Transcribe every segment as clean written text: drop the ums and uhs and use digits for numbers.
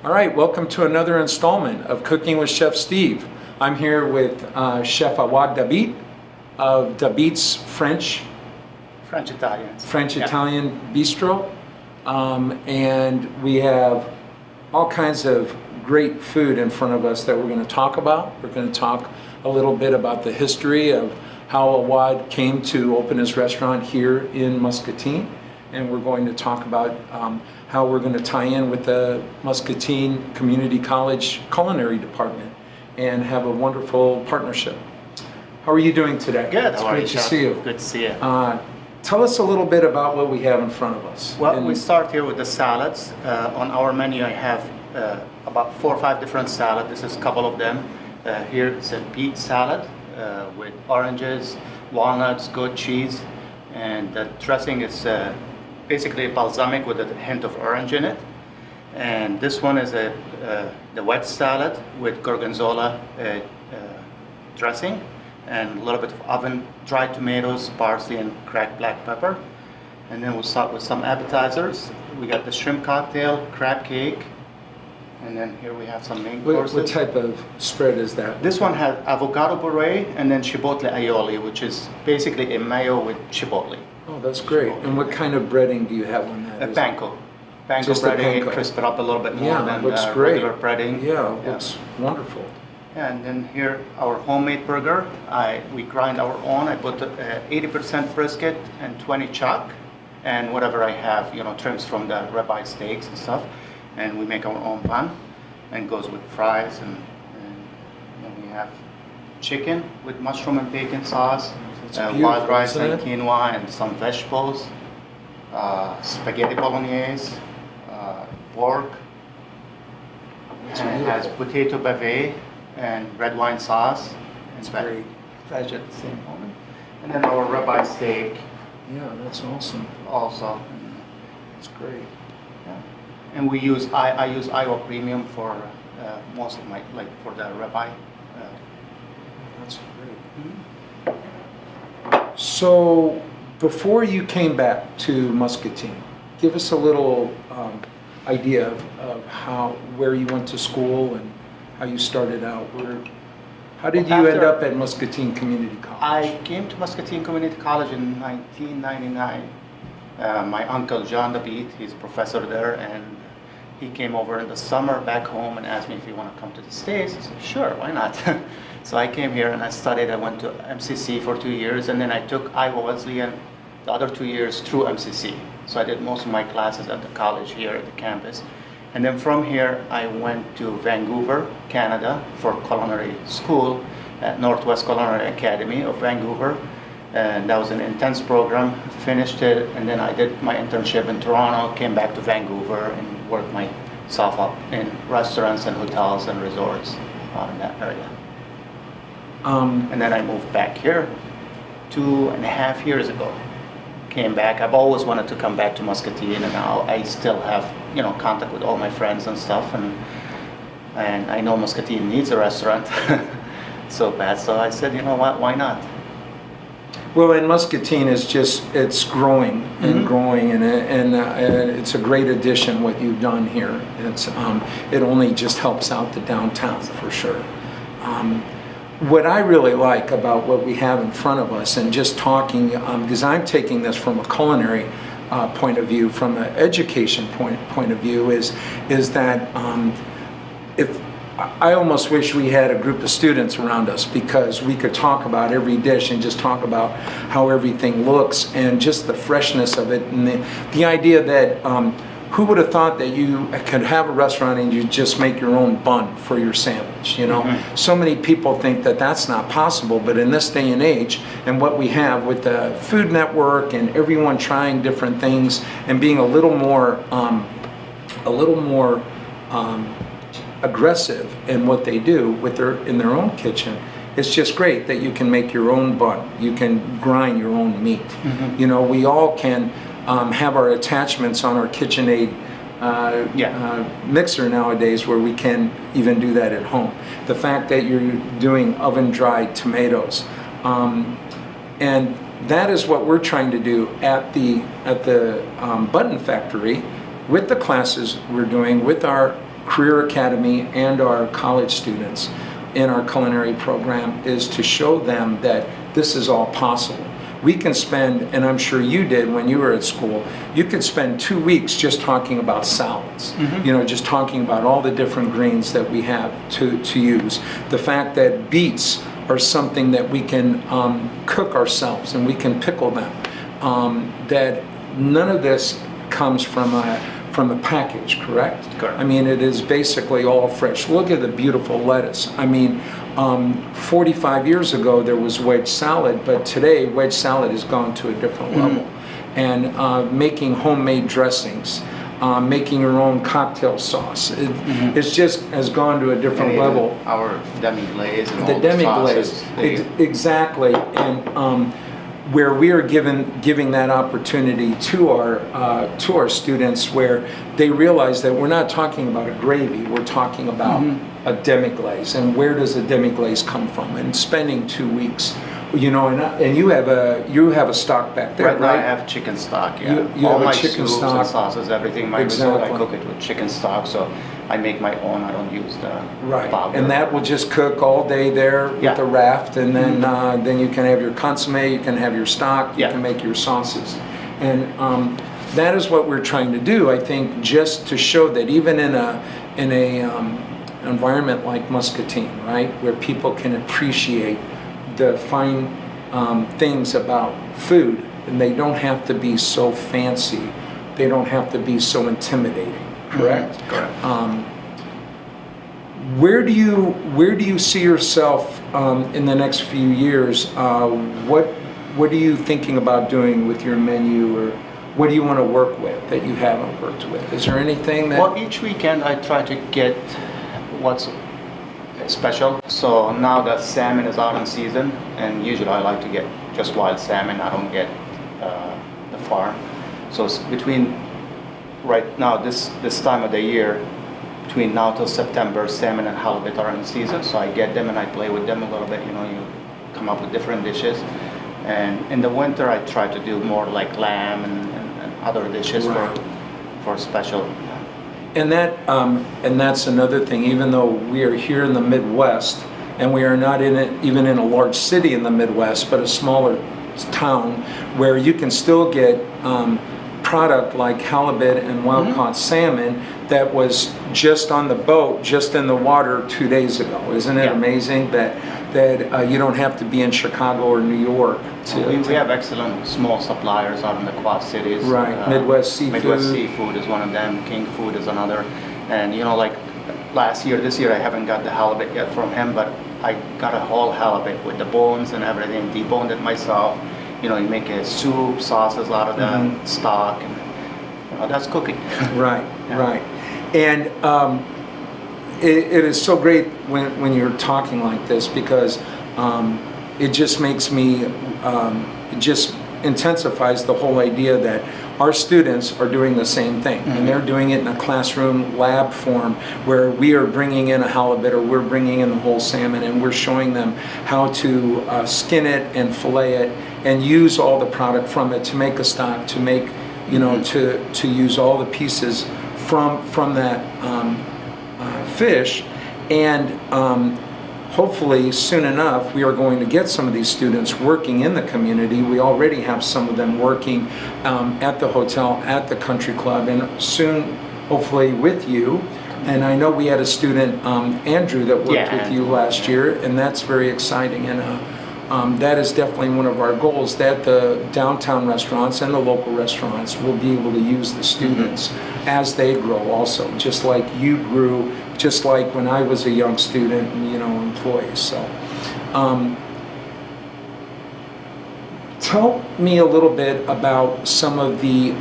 All right, welcome to another installment of Cooking with Chef Steve. I'm here with Chef Awad Dabeet of Dabeet's French-Italian Bistro. And we have all kinds of great food in front of us that we're going to talk about. We're going to talk a little bit about the history of how Awad came to open his restaurant here in Muscatine. And we're going to talk about how we're going to tie in with the Muscatine Community College Culinary Department and have a wonderful partnership. How are you doing today? Good. It's great to see you. Good to see you. Tell us a little bit about what we have in front of us. Well, we start here with the salads. On our menu, I have about 4 or 5 different salads. This is a couple of them. Here it's a beet salad with oranges, walnuts, goat cheese, and the dressing is basically balsamic with a hint of orange in it. And this one is the wet salad with gorgonzola dressing and a little bit of oven dried tomatoes, parsley, and cracked black pepper. And then we'll start with some appetizers. We got the shrimp cocktail, crab cake, and then here we have some main courses. What type of spread is that? This one has avocado puree and then chipotle aioli, which is basically a mayo with chipotle. Oh, that's great. And what kind of breading do you have on that? A panko. Panko Just breading, panko. crisp it up a little bit more than looks great. regular breading. Yeah, looks wonderful. Yeah, and then here, our homemade burger. We grind our own. I put 80% brisket and 20 chuck, and whatever I have, trims from the ribeye steaks and stuff. And we make our own bun, and goes with fries, and then we have chicken with mushroom and bacon sauce. Wild rice and quinoa and some vegetables, spaghetti bolognese, pork, and it has potato bavette and red wine sauce and veg at the same moment. And then our ribeye steak. Yeah, that's awesome. Also. That's great. Yeah. And we use I use Iowa Premium for most of my for the ribeye. That's great. Mm-hmm. So, before you came back to Muscatine, give us a little idea of where you went to school and how you started out. How did you end up at Muscatine Community College? I came to Muscatine Community College in 1999. My uncle John Dabeet, he's a professor there, and he came over in the summer back home and asked me if he want to come to the States. I said, sure, why not? So I came here and I studied. I went to MCC for 2 years, and then I took Iowa Wesleyan the other 2 years through MCC. So I did most of my classes at the college here at the campus. And then from here, I went to Vancouver, Canada for culinary school at Northwest Culinary Academy of Vancouver. And that was an intense program, finished it, and then I did my internship in Toronto, came back to Vancouver and worked myself up in restaurants and hotels and resorts in that area. And then I moved back here 2.5 years ago. Came back. I've always wanted to come back to Muscatine, and now I still have contact with all my friends and stuff, and I know Muscatine needs a restaurant so bad. So I said, you know what, why not? Well, and Muscatine is it's growing and growing, and it's a great addition what you've done here. It only just helps out the downtown for sure. What I really like about what we have in front of us, and just talking, because I'm taking this from a culinary point of view, from an education point of view, is that if I almost wish we had a group of students around us, because we could talk about every dish and just talk about how everything looks and just the freshness of it, and the idea that who would have thought that you could have a restaurant and you just make your own bun for your sandwich, So many people think that that's not possible, but in this day and age, and what we have with the Food Network and everyone trying different things and being a little more aggressive in what they do in their own kitchen, it's just great that you can make your own bun, you can grind your own meat. We all can have our attachments on our KitchenAid mixer nowadays, where we can even do that at home. The fact that you're doing oven-dried tomatoes, and that is what we're trying to do at the Button Factory with the classes we're doing, with our Career Academy and our college students in our culinary program is to show them that this is all possible. We can spend, and I'm sure you did when you were at school, you could spend 2 weeks just talking about salads, you know, just talking about all the different greens that we have to use. The fact that beets are something that we can cook ourselves and we can pickle them. That none of this comes from a package, correct? Correct. I mean, it is basically all fresh. Look at the beautiful lettuce. I mean, 45 years ago there was wedge salad, but today wedge salad has gone to a different level. And making homemade dressings, making your own cocktail sauce, it's just has gone to a different level. Our demi-glaze and The all demi-glaze, sauces, exactly, and where we are giving that opportunity to our students, where they realize that we're not talking about a gravy, we're talking about a demi-glaze, and where does a demi-glaze come from? And spending 2 weeks, you know, and you have a stock back there, right? Now right? I have chicken stock. Yeah, You all have a my chicken soups stock. and sauces, everything. My Exactly. risotto, I cook it with chicken stock, so I make my own. I don't use the Right, powder. and that will just cook all day there Yeah. with the raft, and then you can have your consommé, you can have your stock, you Yeah. can make your sauces, and that is what we're trying to do. I think just to show that even in a environment like Muscatine, right, where people can appreciate the fine things about food, and they don't have to be so fancy, they don't have to be so intimidating. Correct. Correct. Where do you see yourself in the next few years? What are you thinking about doing with your menu, or what do you want to work with that you haven't worked with? Is there anything that? Well, each weekend I try to get what's special. So now that salmon is out in season, and usually I like to get just wild salmon. I don't get the farm. So it's between right now this time of the year, between now till September, salmon and halibut are in season. So I get them and I play with them a little bit. You know, you come up with different dishes. And in the winter, I try to do more like lamb and other dishes Right. for special. And that's another thing. Even though we are here in the Midwest, and we are not even in a large city in the Midwest, but a smaller town where you can still get product like halibut and wild-caught salmon that was just on the boat, just in the water 2 days ago. Isn't it Yeah. amazing that you don't have to be in Chicago or New York We have excellent small suppliers out in the Quad Cities. Right, Midwest Seafood. Midwest Seafood is one of them. King Food is another. And you know, like this year I haven't got the halibut yet from him, but I got a whole halibut with the bones and everything, deboned it myself. You know, you make a soup, sauces out of the stock, and you know, that's cooking. Right, Yeah. right. And it is so great when you're talking like this, because it just makes me, it just intensifies the whole idea that our students are doing the same thing, and they're doing it in a classroom lab form where we are bringing in a halibut, or we're bringing in the whole salmon, and we're showing them how to skin it and fillet it and use all the product from it to make a stock, to make, you know, to use all the pieces from that fish. And hopefully soon enough we are going to get some of these students working in the community. We already have some of them working at the hotel, at the country club, and soon hopefully with you. And I know we had a student, Andrew, that worked with you last year, and that's very exciting. And that is definitely one of our goals, that the downtown restaurants and the local restaurants will be able to use the students as they grow also, just like you grew, just like when I was a young student and, you know, employee. So tell me a little bit about some of the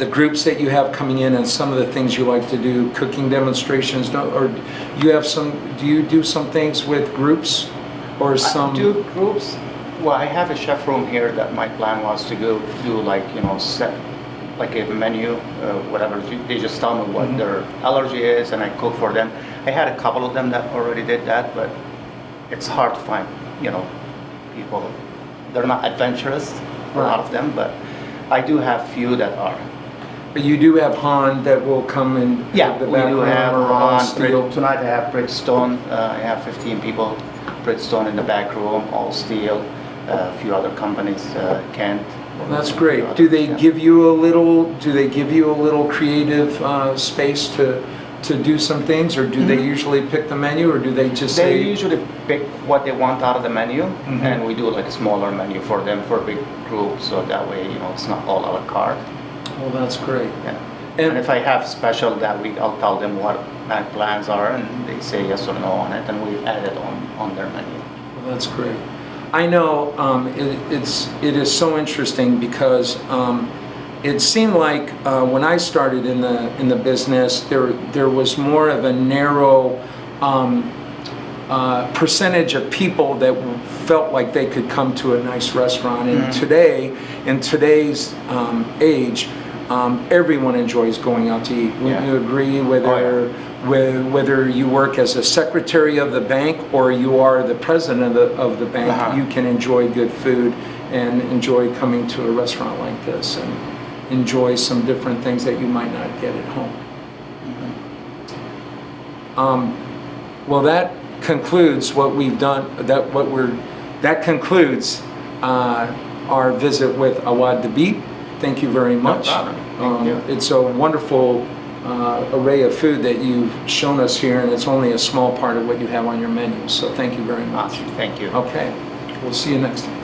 groups that you have coming in and some of the things you like to do, cooking demonstrations, or do you do some things with groups? Or some... I do groups. Well, I have a chef room here that my plan was to go do, like, you know, set like a menu, whatever. They just tell me what their allergy is, and I cook for them. I had a couple of them that already did that, but it's hard to find, you know, people. They're not adventurous, a lot of them, but I do have few that are. But you do have Han that will come in Yeah, the we back do room have or all steel. Tonight I have Bridgestone. I have 15 people. Bridgestone in the back room, all steel. A few other companies, Kent. Well, that's great. Do they give you a little creative space to do some things, or do they usually pick the menu, or do they just They say? usually pick what they want out of the menu, Mhm. and we do like a smaller menu for them for a big group, so that way, it's not all a la carte. Well, that's great. Yeah. And if I have special that week, I'll tell them what my plans are, and they say yes or no on it, and we add it on their menu. Well, that's great. I know it is so interesting because it seemed like when I started in the business, there was more of a narrow percentage of people that felt like they could come to a nice restaurant. And today, in today's age, everyone enjoys going out to eat. Would you agree? Whether you work as a secretary of the bank or you are the president of the bank, you can enjoy good food and enjoy coming to a restaurant like this and enjoy some different things that you might not get at home. Well, that concludes what we've done. That concludes our visit with Awad Dabeet. Thank you very much. No problem. Thank you. It's a wonderful array of food that you've shown us here, and it's only a small part of what you have on your menu. So thank you very much. Awesome. Thank you. Okay, we'll see you next time.